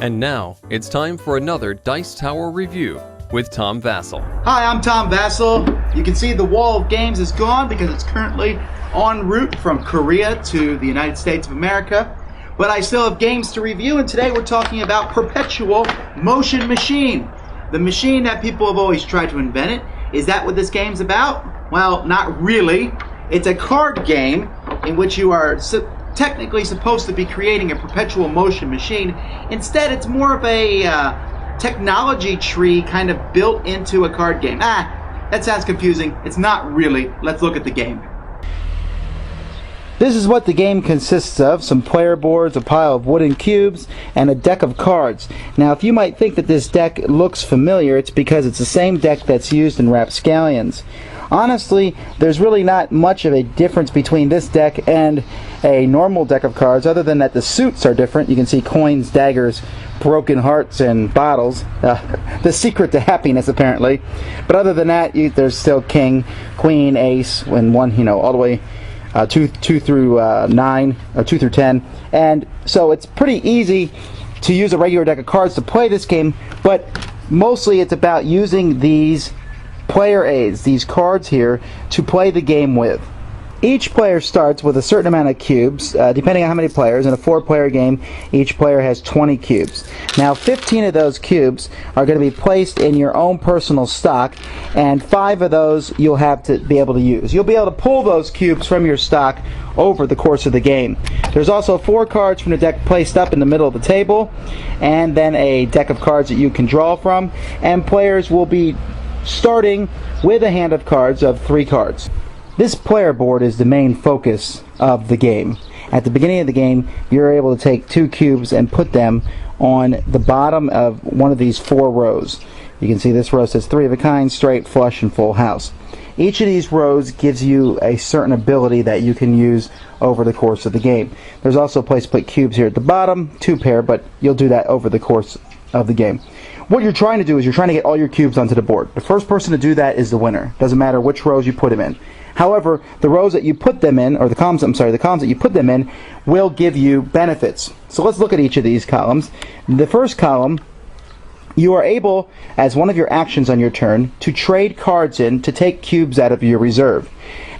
And now, it's time for another Dice Tower review with Tom Vasel. Hi, I'm Tom Vasel. You can see the wall of games is gone because it's currently en route from Korea to the United States of America. But I still have games to review, and today we're talking about Perpetual Motion Machine. The machine that people have always tried to invent it. Is that what this game's about? Well, not really. It's a card game in which you are technically supposed to be creating a perpetual motion machine. Instead, it's more of a technology tree kind of built into a card game. That sounds confusing. It's not really. Let's look at the game. This is what the game consists of: some player boards, a pile of wooden cubes, and a deck of cards. Now, if you might think that this deck looks familiar, it's because it's the same deck that's used in Rapscallions. Honestly, there's really not much of a difference between this deck and a normal deck of cards, other than that the suits are different. You can see coins, daggers, broken hearts, and bottles. The secret to happiness, apparently. But other than that, there's still king, queen, ace, and one, all the way 2 through 9, or 2 through 10. And so it's pretty easy to use a regular deck of cards to play this game, but mostly it's about using these player aids, these cards here, to play the game with. Each player starts with a certain amount of cubes, depending on how many players. In a 4-player game, each player has 20 cubes. Now, 15 of those cubes are going to be placed in your own personal stock, and 5 of those you'll have to be able to use. You'll be able to pull those cubes from your stock over the course of the game. There's also 4 cards from the deck placed up in the middle of the table, and then a deck of cards that you can draw from, and players will be starting with a hand of cards of 3 cards. This player board is the main focus of the game. At the beginning of the game, you're able to take 2 cubes and put them on the bottom of one of these 4 rows. You can see this row says 3 of a kind, straight, flush, and full house. Each of these rows gives you a certain ability that you can use over the course of the game. There's also a place to put cubes here at the bottom, 2 pair, but you'll do that over the course of the game. What you're trying to do is you're trying to get all your cubes onto the board. The first person to do that is the winner. Doesn't matter which rows you put them in. However, the rows that you put them in, or the columns that you put them in, will give you benefits. So let's look at each of these columns. The first column, you are able, as one of your actions on your turn, to trade cards in to take cubes out of your reserve.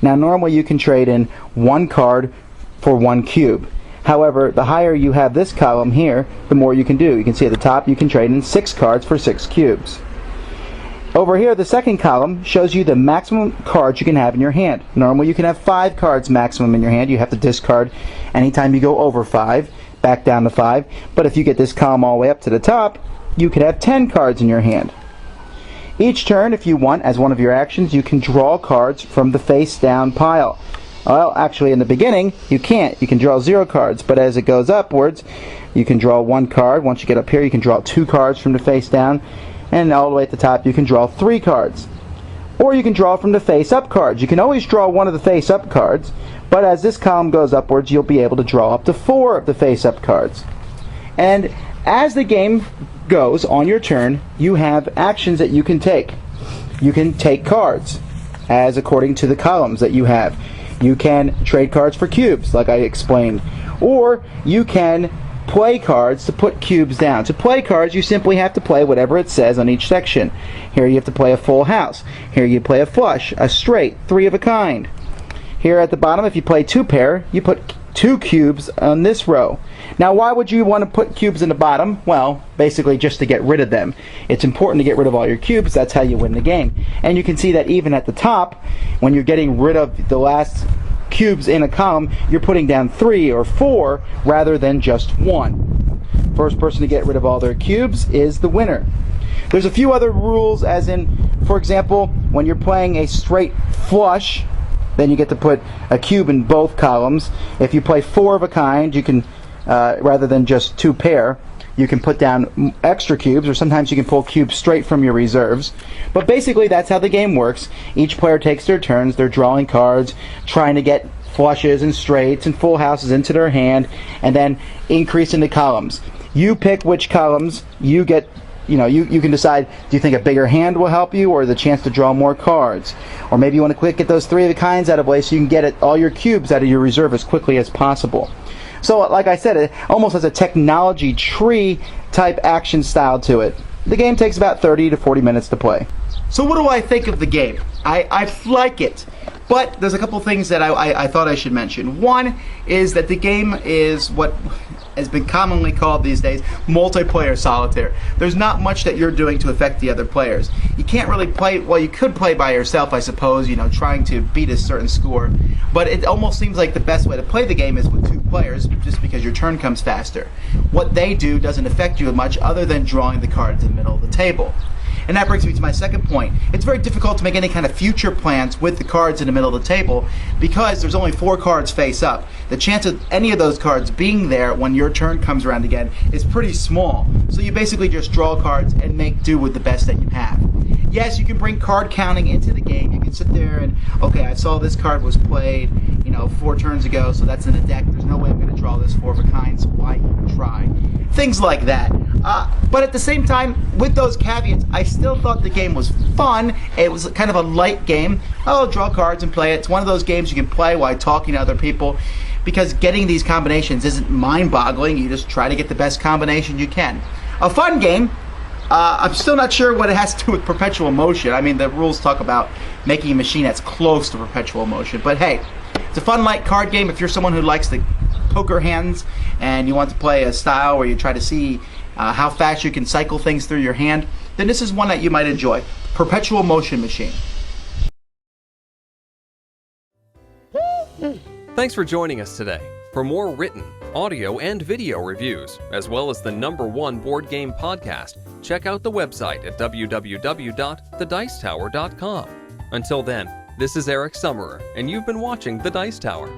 Now, normally you can trade in 1 card for 1 cube. However, the higher you have this column here, the more you can do. You can see at the top you can trade in 6 cards for 6 cubes. Over here, the second column shows you the maximum cards you can have in your hand. Normally you can have 5 cards maximum in your hand. You have to discard anytime you go over 5, back down to 5. But if you get this column all the way up to the top, you could have 10 cards in your hand. Each turn, if you want, as one of your actions, you can draw cards from the face down pile. Well, actually, in the beginning, you can't. You can draw 0 cards, but as it goes upwards, you can draw 1 card. Once you get up here, you can draw 2 cards from the face down, and all the way at the top, you can draw 3 cards. Or you can draw from the face up cards. You can always draw one of the face up cards, but as this column goes upwards, you'll be able to draw up to 4 of the face up cards. And as the game goes on your turn, you have actions that you can take. You can take cards, as according to the columns that you have. You can trade cards for cubes, like I explained. Or you can play cards to put cubes down. To play cards, you simply have to play whatever it says on each section. Here you have to play a full house. Here you play a flush, a straight, 3 of a kind. Here at the bottom, if you play 2 pair, you put 2 cubes on this row. Now, why would you want to put cubes in the bottom? Well, basically just to get rid of them. It's important to get rid of all your cubes. That's how you win the game. And you can see that even at the top, when you're getting rid of the last cubes in a column, you're putting down 3 or 4 rather than just 1. First person to get rid of all their cubes is the winner. There's a few other rules, as in, for example, when you're playing a straight flush, then you get to put a cube in both columns. If you play 4 of a kind, you can, rather than just 2 pair, you can put down extra cubes, or sometimes you can pull cubes straight from your reserves. But basically, that's how the game works. Each player takes their turns. They're drawing cards, trying to get flushes and straights and full houses into their hand, and then increasing the columns. You pick which columns you get. You can decide, do you think a bigger hand will help you, or the chance to draw more cards? Or maybe you want to get those 3 of the kinds out of the way so you can get all your cubes out of your reserve as quickly as possible. So, like I said, almost as a technology tree type action style to it. The game takes about 30 to 40 minutes to play. So what do I think of the game? I like it, but there's a couple things that I thought I should mention. One is that the game is what has been commonly called these days multiplayer solitaire. There's not much that you're doing to affect the other players. You can't really play, well, you could play by yourself, I suppose, trying to beat a certain score, but it almost seems like the best way to play the game is with two players, just because your turn comes faster. What they do doesn't affect you much other than drawing the cards in the middle of the table. And that brings me to my second point. It's very difficult to make any kind of future plans with the cards in the middle of the table because there's only 4 cards face up. The chance of any of those cards being there when your turn comes around again is pretty small. So you basically just draw cards and make do with the best that you have. Yes, you can bring card counting into the game. You can sit there and, okay, I saw this card was played, 4 turns ago, so that's in the deck. There's no way I'm going to draw this 4 of a kind, so why even try? Things like that. But at the same time, with those caveats, I still thought the game was fun. It was kind of a light game. Oh, draw cards and play it. It's one of those games you can play while talking to other people because getting these combinations isn't mind-boggling. You just try to get the best combination you can. A fun game. I'm still not sure what it has to do with perpetual motion. I mean, the rules talk about making a machine that's close to perpetual motion. But hey, it's a fun, light card game if you're someone who likes the poker hands and you want to play a style where you try to see how fast you can cycle things through your hand, then this is one that you might enjoy. Perpetual Motion Machine. Thanks for joining us today. For more written, audio, and video reviews, as well as the #1 board game podcast, check out the website at www.thedicetower.com. Until then, this is Eric Summerer, and you've been watching The Dice Tower.